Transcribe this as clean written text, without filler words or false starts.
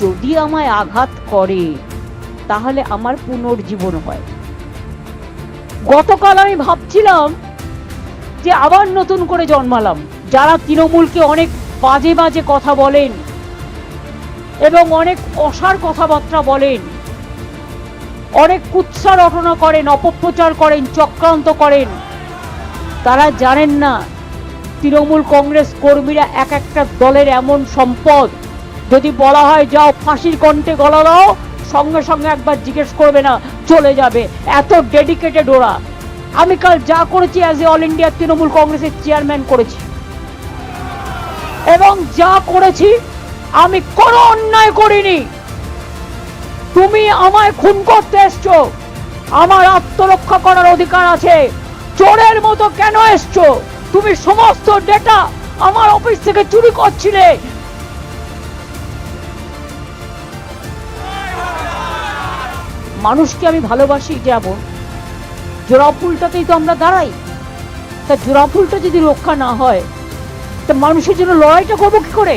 যদি আমায় আঘাত করে তাহলে আমার পুনর্জীবন হয়। গতকাল আমি ভাবছিলাম যে আবার নতুন করে জন্মালাম। যারা তৃণমূলকে অনেক বাজে বাজে কথা বলেন এবং অনেক অসার কথাবার্তা বলেন, অনেক কুৎসা রটনা করেন, অপপ্রচার করেন, চক্রান্ত করেন, তারা জানেন না তৃণমূল কংগ্রেস কর্মীরা এক একটা দলের এমন সম্পদ, যদি বলা হয় যাও ফাঁসির কণ্ঠে গলা দাও, সঙ্গে সঙ্গে একবার জিজ্ঞেস করবে না, চলে যাবে। এত ডেডিকেটেড ওরা। আমি কাল যা করেছি as a all India Trinamool কংগ্রেসের চেয়ারম্যান করেছি, এবং যা করেছি আমি কোনো অন্যায় করিনি। তুমি আমায় খুন করতে এসছো, আমার আত্মরক্ষা করার অধিকার আছে। চোরের মতো কেন এসছো? তুমি সমস্ত ডেটা আমার অফিস থেকে চুরি করছিলে। মানুষকে আমি ভালোবাসি, যেমন জোড়া ফুলটাতেই তো আমরা দাঁড়াই। তা জোড়া ফুলটা যদি রক্ষা না হয়, তা মানুষের জন্য লড়াইটা করবো কি করে?